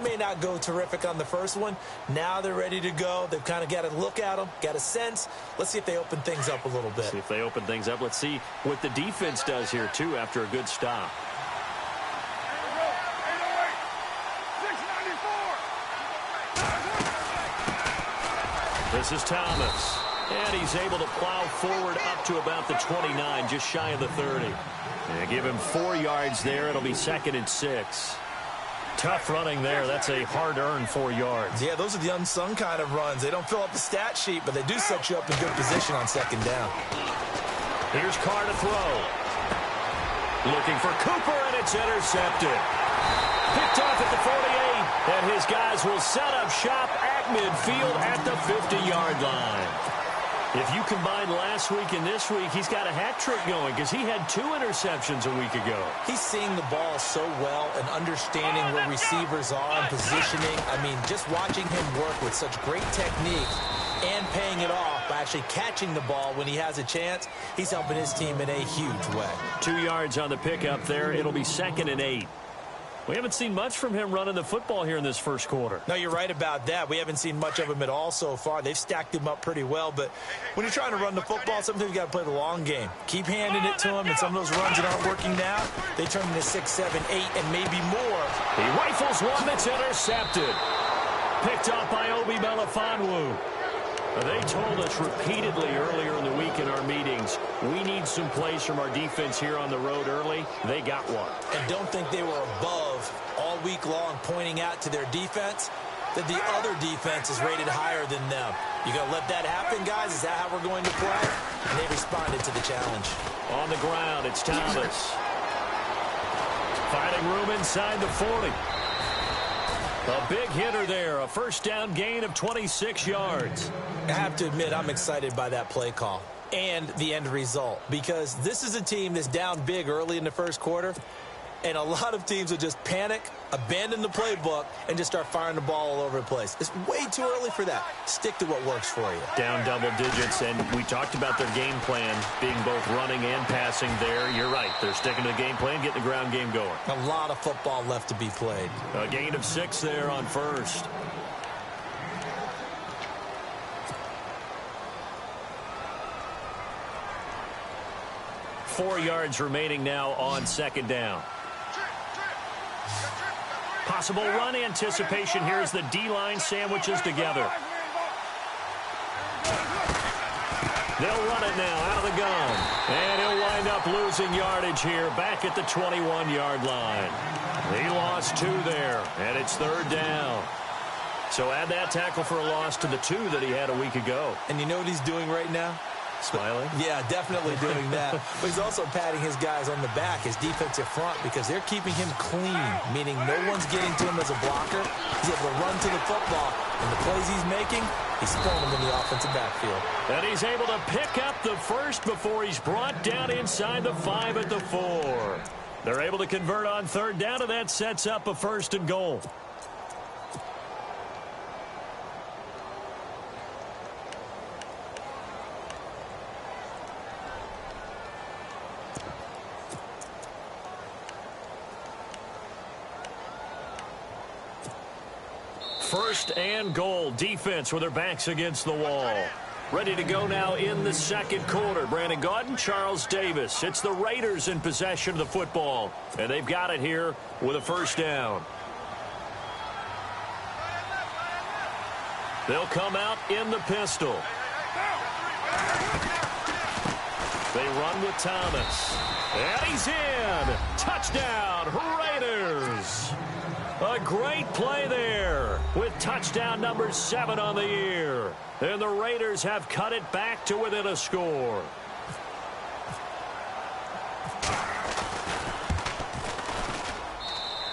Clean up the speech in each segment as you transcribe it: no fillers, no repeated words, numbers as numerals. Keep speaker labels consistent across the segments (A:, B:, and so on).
A: may not go terrific on the first one. Now they're ready to go. They've kind of got a look at them, got a sense. Let's see if they open things up a little bit.
B: See if they open things up. Let's see what the defense does here, too, after a good stop. This is Thomas. And he's able to plow forward up to about the 29, just shy of the 30. And give him 4 yards there. It'll be 2nd and 6. Tough running there. That's a hard-earned 4 yards.
A: Yeah, those are the unsung kind of runs. They don't fill up the stat sheet, but they do set you up in good position on 2nd down.
B: Here's Carr to throw. Looking for Cooper, and it's intercepted. Picked off at the 48, and his guys will set up shop at midfield at the 50-yard line. If you combine last week and this week, he's got a hat trick going because he had 2 interceptions a week ago.
A: He's seeing the ball so well and understanding where receivers are and positioning. I mean, just watching him work with such great technique and paying it off by actually catching the ball when he has a chance, he's helping his team in a huge way. 2
B: yards on the pickup there. It'll be 2nd and 8. We haven't seen much from him running the football here in this first quarter.
A: No, you're right about that. We haven't seen much of him at all so far. They've stacked him up pretty well, but when you're trying to run the football, sometimes you got to play the long game. Keep handing it to him, and some of those runs that aren't working now, they turn into 6, 7, 8, and maybe more.
B: He rifles one that's intercepted. Picked off by Obi Melifonwu. They told us repeatedly earlier in the week in our meetings, we need some plays from our defense here on the road early. They got one.
A: And don't think they were above all week long pointing out to their defense that the other defense is rated higher than them. You going to let that happen, guys? Is that how we're going to play? And they responded to the challenge.
B: On the ground, it's Thomas. Finding room inside the 40. A big hitter there, a first down gain of 26 yards.
A: I have to admit, I'm excited by that play call and the end result because this is a team that's down big early in the first quarter, and a lot of teams will just panic, abandon the playbook, and just start firing the ball all over the place. It's way too early for that. Stick to what works for you.
B: Down double digits, and we talked about their game plan being both running and passing there. You're right. They're sticking to the game plan, getting the ground game going.
A: A lot of football left to be played.
B: A gain of 6 there on first. Four yards remaining now on 2nd down. Possible run anticipation here as the D-line sandwiches together. They'll run it now out of the gun. And he'll wind up losing yardage here back at the 21-yard line. He lost 2 there, and it's 3rd down. So add that tackle for a loss to the 2 that he had a week ago.
A: And you know what he's doing right now?
B: Smiling?
A: Yeah, definitely doing that. But he's also patting his guys on the back, his defensive front, because they're keeping him clean, meaning no one's getting to him as a blocker. He's able to run to the football. And the plays he's making, he's throwing them in the offensive backfield.
B: And he's able to pick up the first before he's brought down inside the 5 at the 4. They're able to convert on 3rd down, and that sets up a 1st and goal. First and goal. Defense with their backs against the wall. Ready to go now in the 2nd quarter. Brandon Gaudin, Charles Davis. It's the Raiders in possession of the football. And they've got it here with a 1st down. They'll come out in the pistol. They run with Thomas. And he's in. Touchdown, Raiders. A great play there with touchdown number 7 on the year. And the Raiders have cut it back to within a score.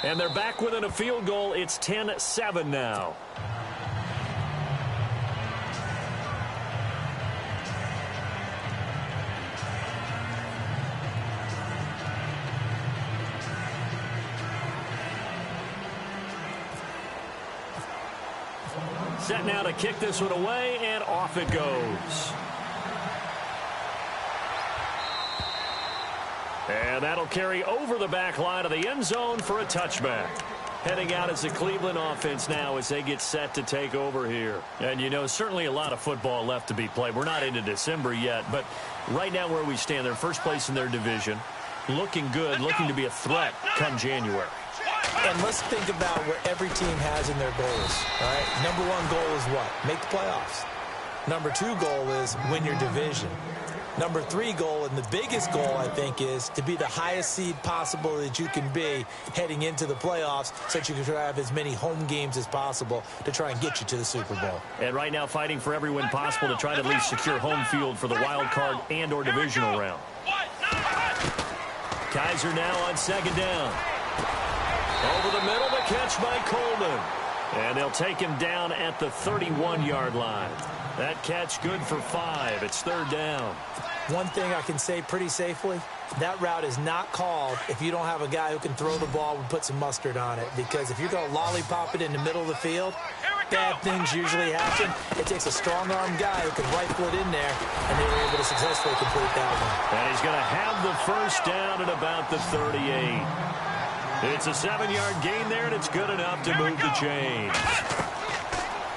B: And they're back within a field goal. It's 10-7 now. Set now to kick this one away, and off it goes. And that'll carry over the back line of the end zone for a touchback. Heading out as the Cleveland offense now as they get set to take over here. And, you know, certainly a lot of football left to be played. We're not into December yet, but right now where we stand, they're first place in their division. Looking good, looking to be a threat come January.
A: And let's think about what every team has in their goals, all right? Number one goal is what? Make the playoffs. Number two goal is win your division. Number three goal, and the biggest goal, I think, is to be the highest seed possible that you can be heading into the playoffs so that you can have as many home games as possible to try and get you to the Super Bowl.
B: And right now fighting for every win possible to try to at least secure home field for the wild card and or divisional round. Kaiser now on second down. Over the middle, the catch by Coleman. And they'll take him down at the 31-yard line. That catch good for 5. It's third down.
A: One thing I can say pretty safely, that route is not called if you don't have a guy who can throw the ball and put some mustard on it. Because if you're going to lollipop it in the middle of the field, bad things usually happen. It takes a strong-arm guy who can rifle it in there, and they were able to successfully complete that one.
B: And he's going to have the first down at about the 38. It's a 7-yard gain there, and it's good enough to move the chains.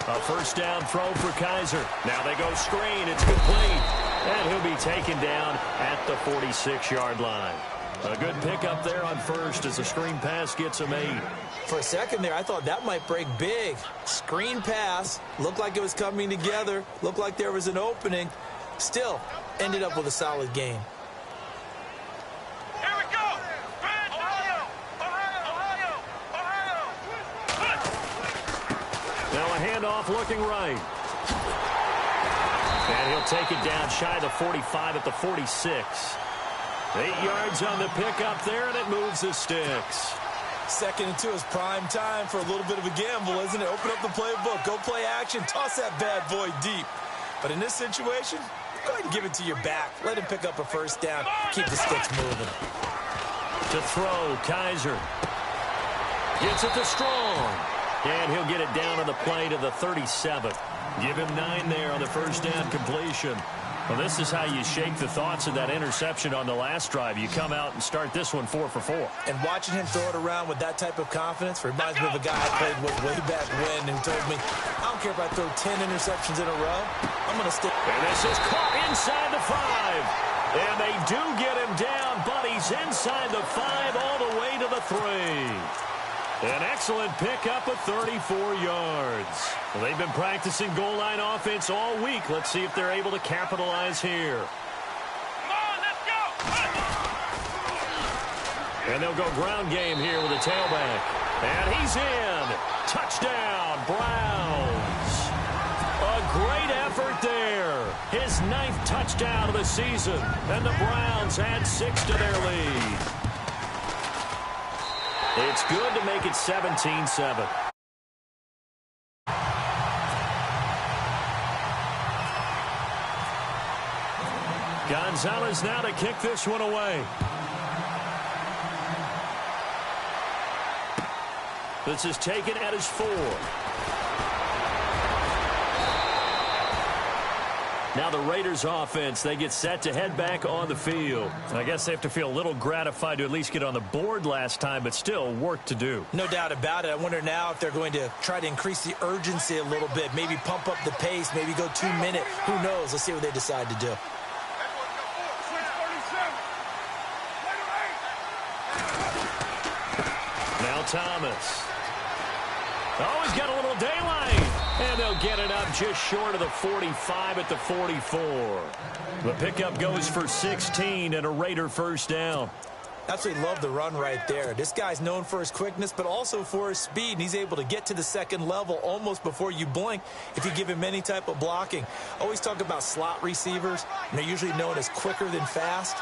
B: A first down throw for Kaiser. Now they go screen. It's complete. And he'll be taken down at the 46-yard line. A good pickup there on first as the screen pass gets him 8.
A: For a second there, I thought that might break big. Screen pass. Looked like it was coming together. Looked like there was an opening. Still, ended up with a solid gain.
B: Now a handoff looking right. And he'll take it down shy of the 45 at the 46. 8 yards on the pickup there, and it moves the sticks.
A: 2nd and 2 is prime time for a little bit of a gamble, isn't it? Open up the playbook, go play action, toss that bad boy deep. But in this situation, go ahead and give it to your back. Let him pick up a first down, keep the sticks moving.
B: To throw, Kaiser. Gets it to Strong. And he'll get it down on the play to the 37. Give him 9 there on the first down completion. Well, this is how you shake the thoughts of that interception on the last drive. You come out and start this one 4 for 4.
A: And watching him throw it around with that type of confidence reminds me of a guy I played with way back when who told me, I don't care if I throw 10 interceptions in a row, I'm going to stick.
B: And this is caught inside the 5. And they do get him down, but he's inside the 5 all the way to the 3. An excellent pickup of 34 yards. Well, they've been practicing goal line offense all week. Let's see if they're able to capitalize here.
C: Come on, let's go!
B: And they'll go ground game here with a tailback. And he's in. Touchdown, Browns. A great effort there. His 9th touchdown of the season. And the Browns add 6 to their lead. It's good to make it 17-7. Gonzalez now to kick this one away. This is taken at his 4. Now the Raiders offense, they get set to head back on the field. I guess they have to feel a little gratified to at least get on the board last time, but still work to do.
A: No doubt about it. I wonder now if they're going to try to increase the urgency a little bit, maybe pump up the pace, maybe go 2-minute. Who knows? Let's see what they decide to do.
B: Now Thomas. Oh, he's got a little daylight. And they'll get it up just short of the 45 at the 44. The pickup goes for 16 and a Raider first down.
A: Absolutely love the run right there. This guy's known for his quickness, but also for his speed. And he's able to get to the second level almost before you blink if you give him any type of blocking. Always talk about slot receivers, and they're usually known as quicker than fast.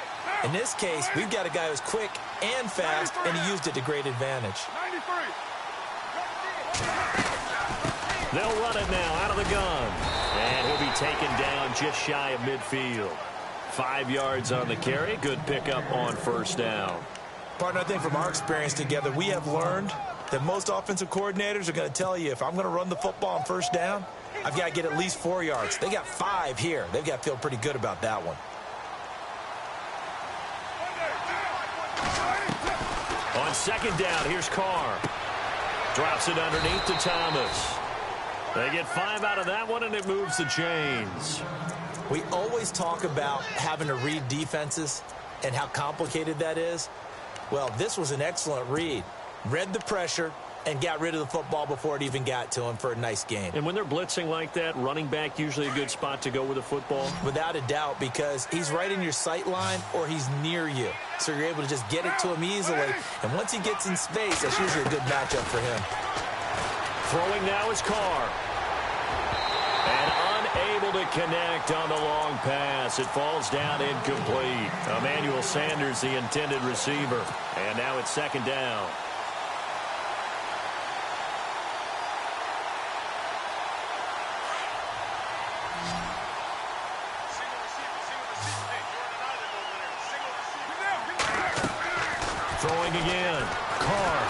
A: In this case, we've got a guy who's quick and fast, and he used it to great advantage.
C: 93.
B: They'll run it now out of the gun. And he'll be taken down just shy of midfield. 5 yards on the carry. Good pickup on first down.
A: Partner, I think from our experience together, we have learned that most offensive coordinators are going to tell you if I'm going to run the football on first down, I've got to get at least 4 yards. They got 5 here. They've got to feel pretty good about that one.
B: On second down, here's Carr. Drops it underneath to Thomas. They get 5 out of that one, and it moves the chains.
A: We always talk about having to read defenses and how complicated that is. Well, this was an excellent read. Read the pressure and got rid of the football before it even got to him for a nice game.
B: And when they're blitzing like that, running back usually a good spot to go with the football?
A: Without a doubt, because he's right in your sight line or he's near you. So you're able to just get it to him easily. And once he gets in space, that's usually a good matchup for him.
B: Throwing now is Carr. And unable to connect on the long pass. It falls down incomplete. Emmanuel Sanders, the intended receiver. And now it's 2nd down. Throwing again. Carr.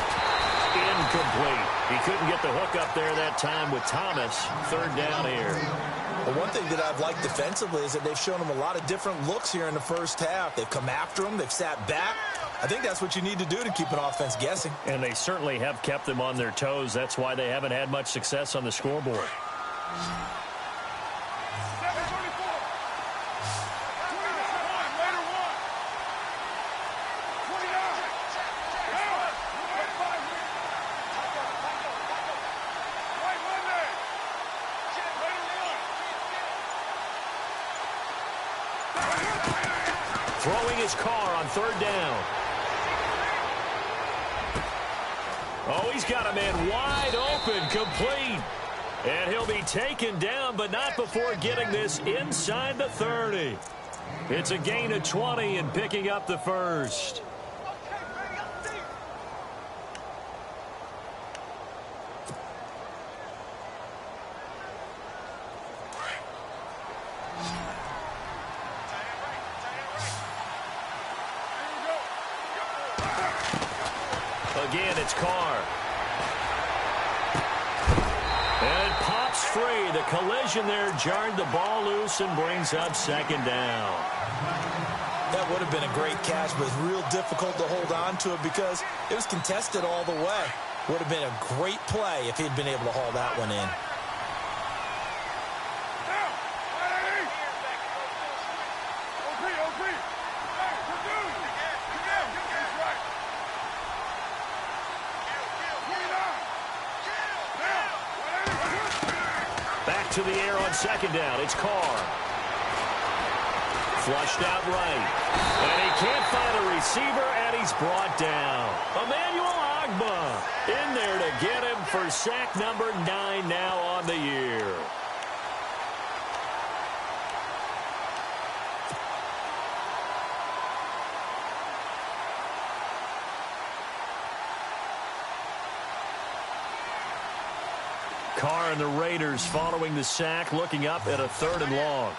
B: Incomplete. He couldn't get the hook up there that time with Thomas. 3rd down here.
A: Well, one thing that I've liked defensively is that they've shown him a lot of different looks here in the first half. They've come after him. They've sat back. I think that's what you need to do to keep an offense guessing.
B: And they certainly have kept them on their toes. That's why they haven't had much success on the scoreboard. Throwing his Carr on 3rd down. Oh, he's got a man wide open, complete. And he'll be taken down, but not before getting this inside the 30. It's a gain of 20 and picking up the first. Again, it's Carr. And it pops free. The collision there jarred the ball loose and brings up 2nd down.
A: That would have been a great catch, but it's real difficult to hold on to it because it was contested all the way. Would have been a great play if he'd been able to haul that one in.
B: To the air on 2nd down. It's Carr. Flushed out right. And he can't find a receiver, and he's brought down. Emmanuel Agba in there to get him for sack number 9 now on the year. Carr and the Raiders following the sack, looking up at a 3rd and long.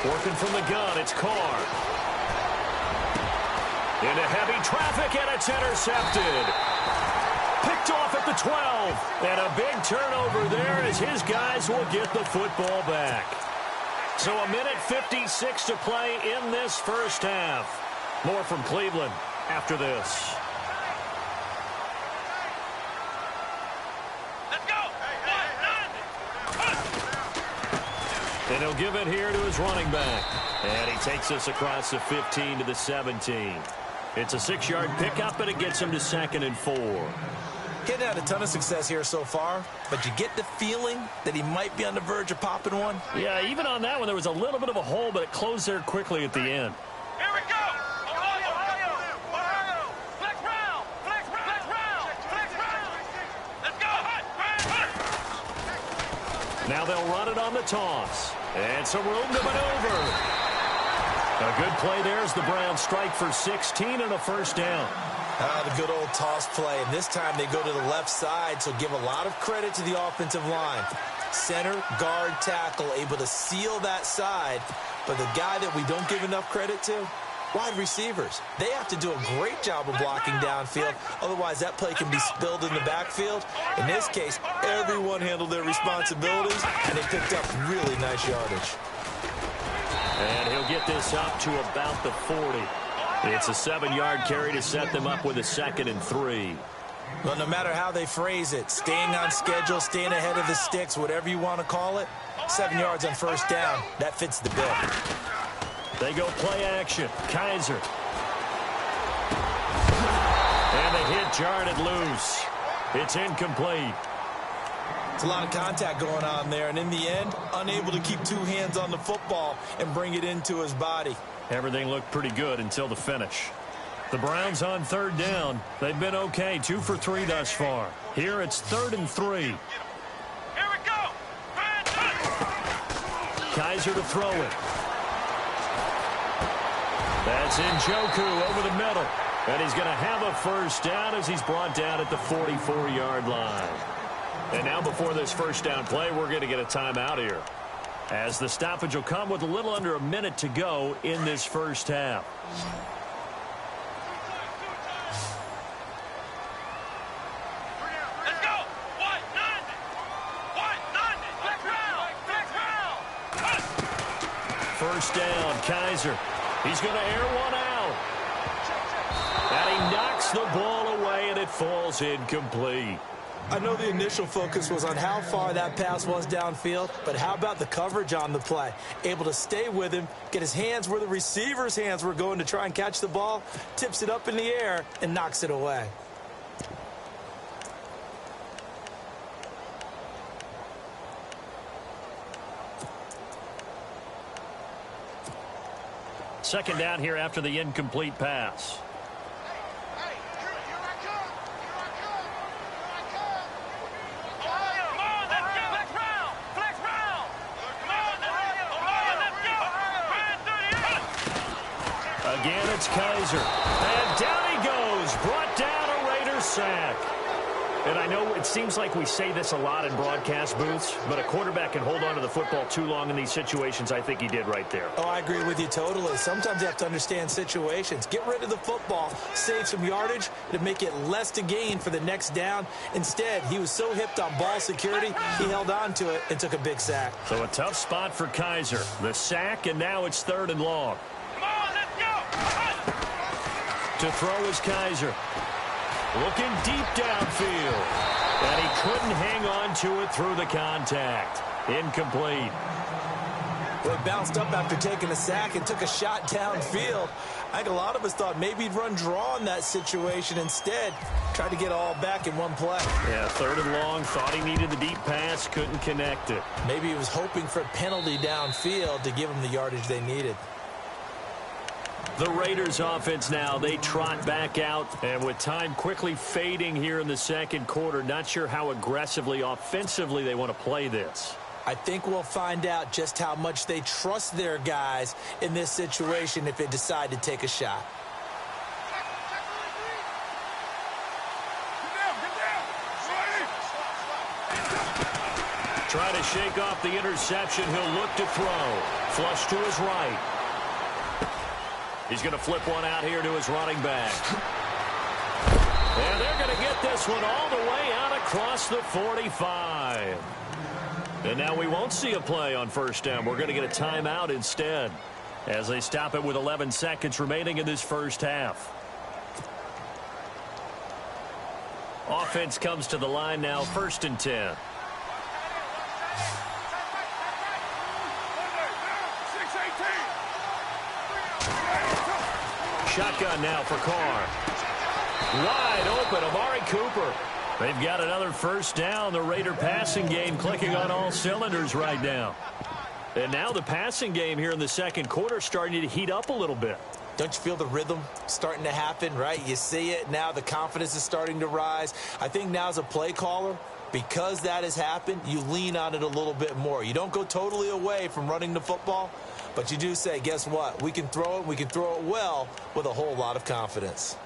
B: Working from the gun, it's Carr. Into heavy traffic, and it's intercepted. Picked off at the 12. And a big turnover there as his guys will get the football back. So 1:56 to play in this first half. More from Cleveland after this.
C: Let's go.
B: And he'll give it here to his running back. And he takes us across the 15 to the 17. It's a 6-yard pickup, and it gets him to 2nd and 4.
A: Getting had a ton of success here so far, but you get the feeling that he might be on the verge of popping one.
B: Yeah, even on that one, there was a little bit of a hole, but it closed there quickly at the end.
C: Here we go. Ohio. Flex round. Flex round. Let's go.
B: Now they'll run it on the toss. And some room to maneuver. A good play there as the Browns strike for 16 and a 1st down.
A: The good old toss play, and this time they go to the left side, so give a lot of credit to the offensive line. Center, guard, tackle, able to seal that side, but the guy that we don't give enough credit to, wide receivers. They have to do a great job of blocking downfield, otherwise that play can be spilled in the backfield. In this case, everyone handled their responsibilities, and they picked up really nice yardage.
B: And he'll get this up to about the 40. It's a 7-yard carry to set them up with a 2nd and 3.
A: Well, no matter how they phrase it, staying on schedule, staying ahead of the sticks, whatever you want to call it, 7 yards on first down, that fits the bill.
B: They go play action. Kaiser. And the hit jarred it loose. It's incomplete.
A: It's a lot of contact going on there, and in the end, unable to keep 2 hands on the football and bring it into his body.
B: Everything looked pretty good until the finish. The Browns on 3rd down. They've been okay, 2 for 3 thus far. Here it's 3rd and 3.
C: Here we go.
B: Kaiser to throw it. That's Njoku over the middle. And he's going to have a first down as he's brought down at the 44-yard line. And now before this first down play, we're going to get a timeout here, as the stoppage will come with a little under a minute to go in this first half.
C: Let's go. White 90. White 90. Flex round.
B: First down, Kaiser. He's going to air one out. And he knocks the ball away, and it falls incomplete.
A: I know the initial focus was on how far that pass was downfield, but how about the coverage on the play? Able to stay with him, get his hands where the receiver's hands were going to try and catch the ball, tips it up in the air, and knocks it away.
B: Second down here after the incomplete pass. Again, it's Kaiser. And down he goes. Brought down a Raiders sack. And I know it seems like we say this a lot in broadcast booths, but a quarterback can hold on to the football too long in these situations. I think he did right there.
A: Oh, I agree with you totally. Sometimes you have to understand situations. Get rid of the football, save some yardage to make it less to gain for the next down. Instead, he was so hipped on ball security, he held on to it and took a big sack.
B: So a tough spot for Kaiser. The sack, and now it's 3rd and long. To throw is Kaiser. Looking deep downfield. And he couldn't hang on to it through the contact. Incomplete.
A: Well, he bounced up after taking a sack and took a shot downfield. I think a lot of us thought maybe he'd run draw in that situation. Instead, tried to get all back in one play.
B: Yeah, 3rd and long. Thought he needed the deep pass. Couldn't connect it.
A: Maybe he was hoping for a penalty downfield to give him the yardage they needed.
B: The Raiders offense now, they trot back out, and with time quickly fading here in the second quarter, not sure how aggressively, offensively they want to play this.
A: I think we'll find out just how much they trust their guys in this situation if they decide to take a shot.
B: Try to shake off the interception. He'll look to throw. Flush to his right. He's going to flip one out here to his running back. And they're going to get this one all the way out across the 45. And now we won't see a play on first down. We're going to get a timeout instead, as they stop it with 11 seconds remaining in this first half. Offense comes to the line now, 1st and 10. Shotgun now for Carr. Wide open, Amari Cooper. They've got another first down. The Raider passing game clicking on all cylinders right now. And now the passing game here in the second quarter starting to heat up a little bit.
A: Don't you feel the rhythm starting to happen, right? You see it now. The confidence is starting to rise. I think now as a play caller, because that has happened, you lean on it a little bit more. You don't go totally away from running the football, but you do say, guess what? We can throw it. We can throw it well with a whole lot of confidence.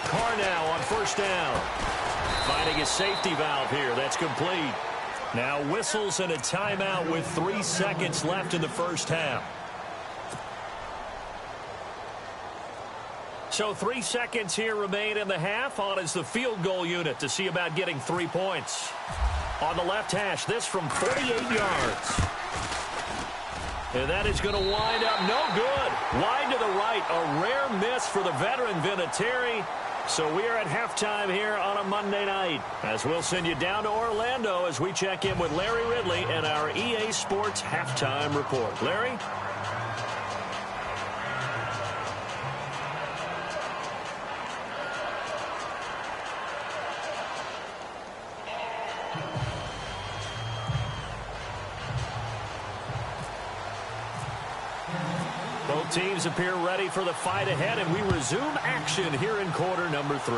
B: Carr now on first down. Finding a safety valve here. That's complete. Now whistles and a timeout with 3 seconds left in the first half. So 3 seconds here remain in the half. On is the field goal unit to see about getting 3 points. On the left hash, this from 48 yards. And that is going to wind up no good. Wide to the right, a rare miss for the veteran Vinatieri. So we are at halftime here on a Monday night, as we'll send you down to Orlando as we check in with Larry Ridley and our EA Sports Halftime Report. Larry? Both teams appear ready for the fight ahead, and we resume action here in quarter number 3.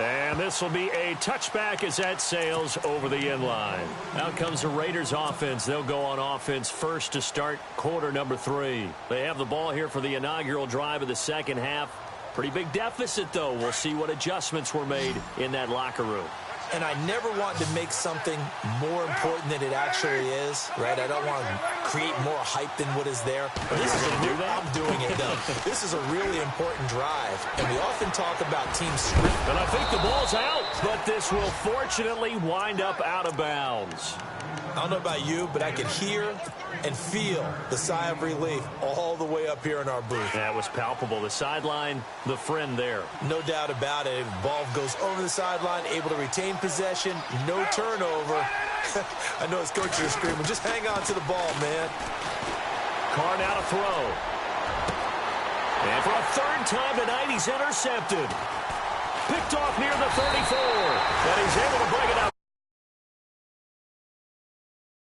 B: And this will be a touchback as that sails over the end line. Out comes the Raiders offense. They'll go on offense first to start quarter number 3. They have the ball here for the inaugural drive of the second half. Pretty big deficit, though. We'll see what adjustments were made in that locker room.
A: And I never want to make something more important than it actually is, right? I don't want to create more hype than what is there. But this is I'm doing it, though. This is a really important drive. And we often talk about team script.
B: And I think the ball's out, but this will fortunately wind up out of bounds.
A: I don't know about you, but I could hear and feel the sigh of relief all the way up here in our booth.
B: That was palpable. The sideline, the friend there.
A: No doubt about it. Ball goes over the sideline, able to retain possession, no turnover. I know his coaches are screaming, just hang on to the ball, man.
B: Carr now to throw. And for a third time tonight, he's intercepted. Picked off near the 34. And he's able to bring it up.